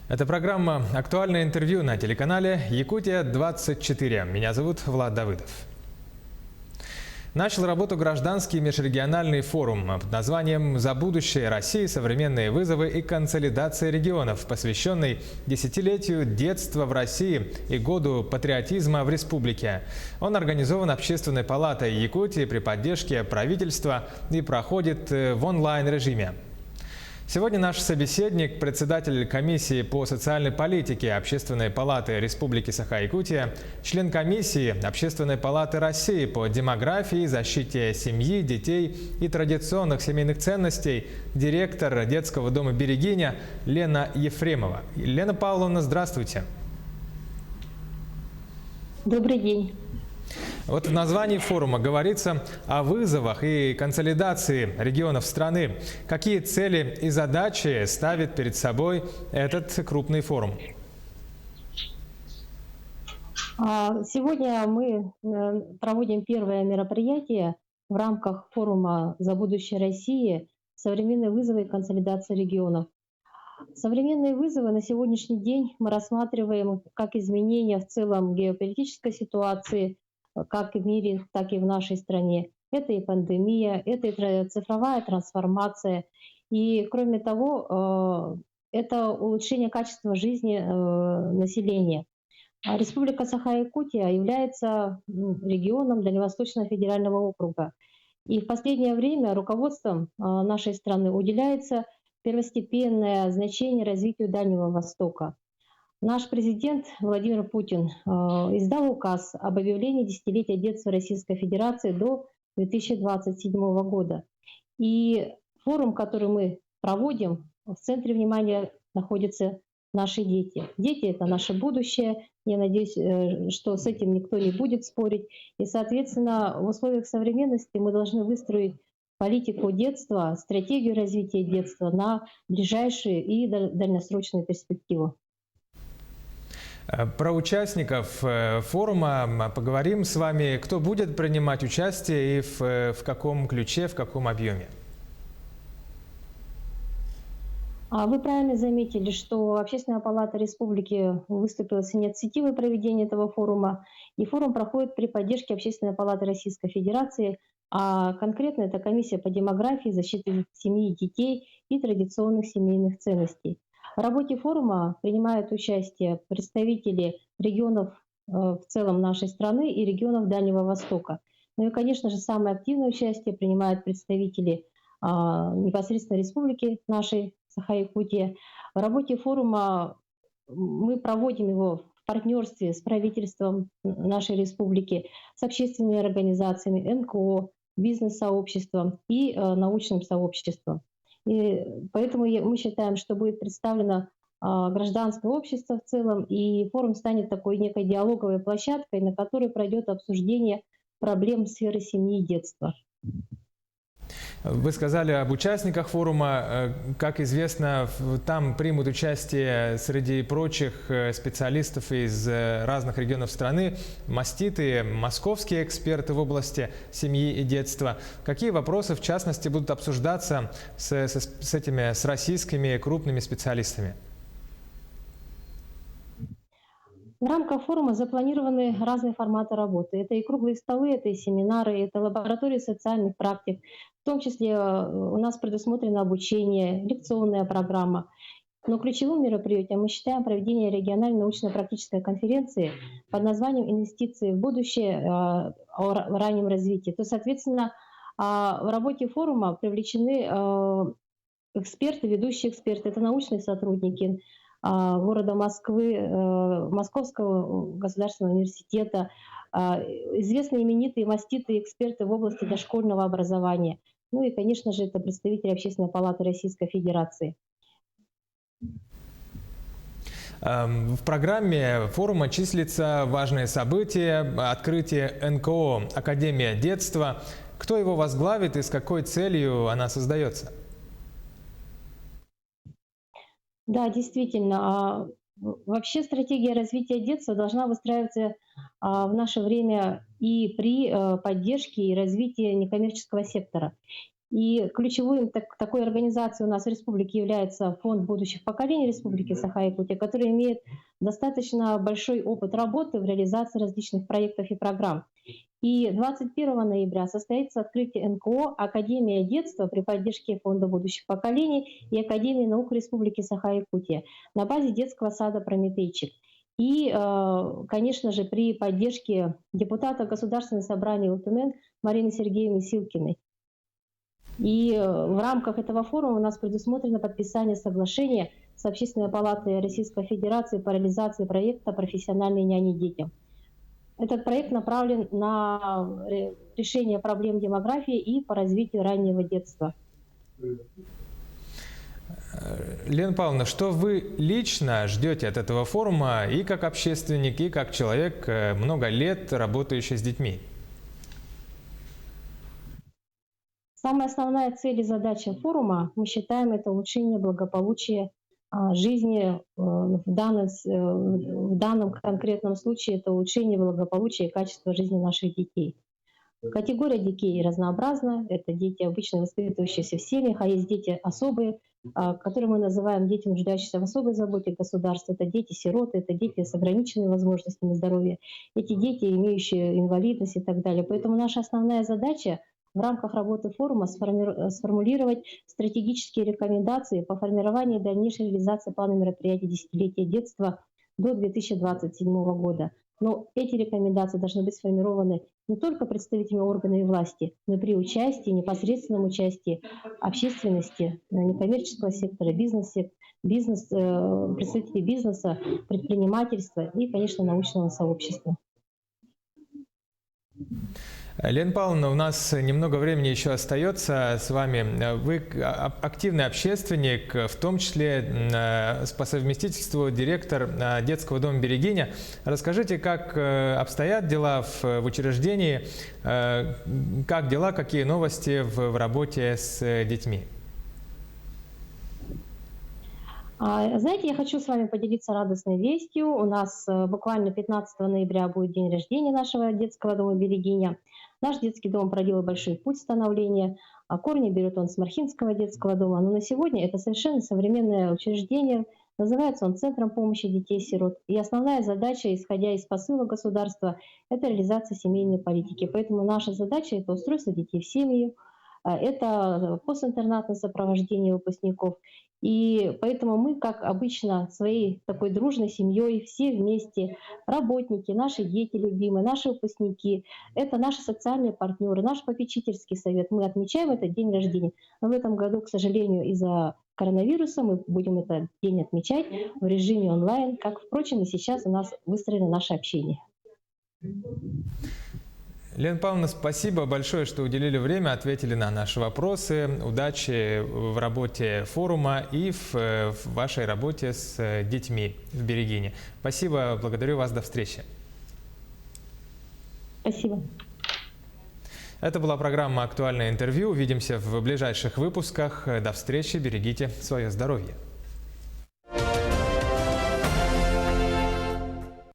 Это программа «Актуальное интервью» на телеканале «Якутия-24». Меня зовут Влад Давыдов. Начал работу гражданский межрегиональный форум под названием «За будущее России. Современные вызовы и консолидация регионов», посвященный десятилетию детства в России и году патриотизма в республике. Он организован Общественной палатой Якутии при поддержке правительства и проходит в онлайн-режиме. Сегодня наш собеседник, председатель комиссии по социальной политике Общественной палаты Республики Саха-Якутия, член комиссии Общественной палаты России по демографии, защите семьи, детей и традиционных семейных ценностей, директор детского дома «Берегиня» Лена Ефремова. Лена Павловна, здравствуйте. Добрый день. Вот в названии форума говорится о вызовах и консолидации регионов страны. Какие цели и задачи ставит перед собой этот крупный форум? Сегодня мы проводим первое мероприятие в рамках форума «За будущее России. Современные вызовы и консолидация регионов». Современные вызовы на сегодняшний день мы рассматриваем как изменения в целом геополитической ситуации, как в мире, так и в нашей стране. Это и пандемия, это и цифровая трансформация. И кроме того, это улучшение качества жизни населения. Республика Саха-Якутия является регионом Дальневосточного федерального округа. И в последнее время руководством нашей страны уделяется первостепенное значение развитию Дальнего Востока. Наш президент Владимир Путин издал указ об объявлении десятилетия детства Российской Федерации до 2027 года. И форум, который мы проводим, в центре внимания находятся наши дети. Дети — это наше будущее. Я надеюсь, что с этим никто не будет спорить. И, соответственно, в условиях современности мы должны выстроить политику детства, стратегию развития детства на ближайшую и дальносрочную перспективу. Про участников форума поговорим с вами. Кто будет принимать участие и в каком ключе, в каком объеме? Вы правильно заметили, что Общественная палата Республики выступила с инициативой проведения этого форума. И форум проходит при поддержке Общественной палаты Российской Федерации, а конкретно это комиссия по демографии, защите семьи, детей и традиционных семейных ценностей. В работе форума принимают участие представители регионов в целом нашей страны и регионов Дальнего Востока. Ну и, конечно же, самое активное участие принимают представители непосредственно республики нашей Саха-Якутия. В работе форума мы проводим его в партнерстве с правительством нашей республики, с общественными организациями, НКО, бизнес-сообществом и научным сообществом. И поэтому мы считаем, что будет представлено гражданское общество в целом, и форум станет такой некой диалоговой площадкой, на которой пройдет обсуждение проблем сферы семьи и детства. Вы сказали об участниках форума. Как известно, там примут участие среди прочих специалистов из разных регионов страны, маститы, московские эксперты в области семьи и детства. Какие вопросы, в частности, будут обсуждаться с российскими крупными специалистами? В рамках форума запланированы разные форматы работы. Это и круглые столы, это и семинары, это лаборатории социальных практик. В том числе у нас предусмотрено обучение, лекционная программа. Но ключевым мероприятием мы считаем проведение региональной научно-практической конференции под названием «Инвестиции в будущее о раннем развитии». То, соответственно, в работе форума привлечены эксперты, ведущие эксперты. Это научные сотрудники города Москвы, Московского государственного университета, известные именитые маститы и эксперты в области дошкольного образования. Ну и, конечно же, это представители Общественной палаты Российской Федерации. В программе форума числится важное событие – открытие НКО «Академия детства». Кто его возглавит и с какой целью она создается? Да, действительно. Вообще стратегия развития детства должна выстраиваться в наше время и при поддержке и развитии некоммерческого сектора. И ключевой такой организацией у нас в республике является Фонд будущих поколений Республики Саха-Якутия, который имеет достаточно большой опыт работы в реализации различных проектов и программ. И 21 ноября состоится открытие НКО «Академия детства» при поддержке Фонда будущих поколений и Академии наук Республики Саха-Якутия на базе детского сада «Прометейчик». И, конечно же, при поддержке депутата Государственного собрания УТНН Марины Сергеевны Силкиной. И в рамках этого форума у нас предусмотрено подписание соглашения с Общественной палатой Российской Федерации по реализации проекта «Профессиональные няни детям». Этот проект направлен на решение проблем демографии и по развитию раннего детства. Лена Павловна, что вы лично ждете от этого форума и как общественник, и как человек, много лет работающий с детьми? Самая основная цель и задача форума, мы считаем, это улучшение благополучия жизни в данном конкретном случае, это улучшение благополучия и качества жизни наших детей. Категория детей разнообразна. Это дети, обычно воспитывающиеся в семьях, а есть дети особые, которые мы называем дети, нуждающиеся в особой заботе государства. Это дети-сироты, это дети с ограниченными возможностями здоровья, эти дети, имеющие инвалидность и так далее. Поэтому наша основная задача в рамках работы форума сформулировать стратегические рекомендации по формированию и дальнейшей реализации плана мероприятий десятилетия детства до 2027 года. Но эти рекомендации должны быть сформированы не только представителями органов и власти, но и при участии, непосредственном участии общественности, некоммерческого сектора, представителей бизнеса, предпринимательства и, конечно, научного сообщества. Лена Павловна, у нас немного времени еще остается с вами. Вы активный общественник, в том числе по совместительству директор детского дома «Берегиня». Расскажите, как обстоят дела в учреждении, как дела, какие новости в работе с детьми? Знаете, я хочу с вами поделиться радостной вестью. У нас буквально 15 ноября будет день рождения нашего детского дома «Берегиня». Наш детский дом проделал большой путь становления. Корни берет он с Мархинского детского дома. Но на сегодня это совершенно современное учреждение. Называется он Центром помощи детей-сирот. И основная задача, исходя из посыла государства, это реализация семейной политики. Поэтому наша задача – это устройство детей в семьи, это постинтернатное сопровождение выпускников. И поэтому мы, как обычно, своей такой дружной семьей, все вместе, работники, наши дети любимые, наши выпускники, это наши социальные партнеры, наш попечительский совет. Мы отмечаем этот день рождения. Но в этом году, к сожалению, из-за коронавируса мы будем этот день отмечать в режиме онлайн, как, впрочем, и сейчас у нас выстроено наше общение. Лена Павловна, спасибо большое, что уделили время, ответили на наши вопросы. Удачи в работе форума и в вашей работе с детьми в Берегине. Спасибо, благодарю вас, до встречи. Спасибо. Это была программа «Актуальное интервью». Увидимся в ближайших выпусках. До встречи, берегите свое здоровье.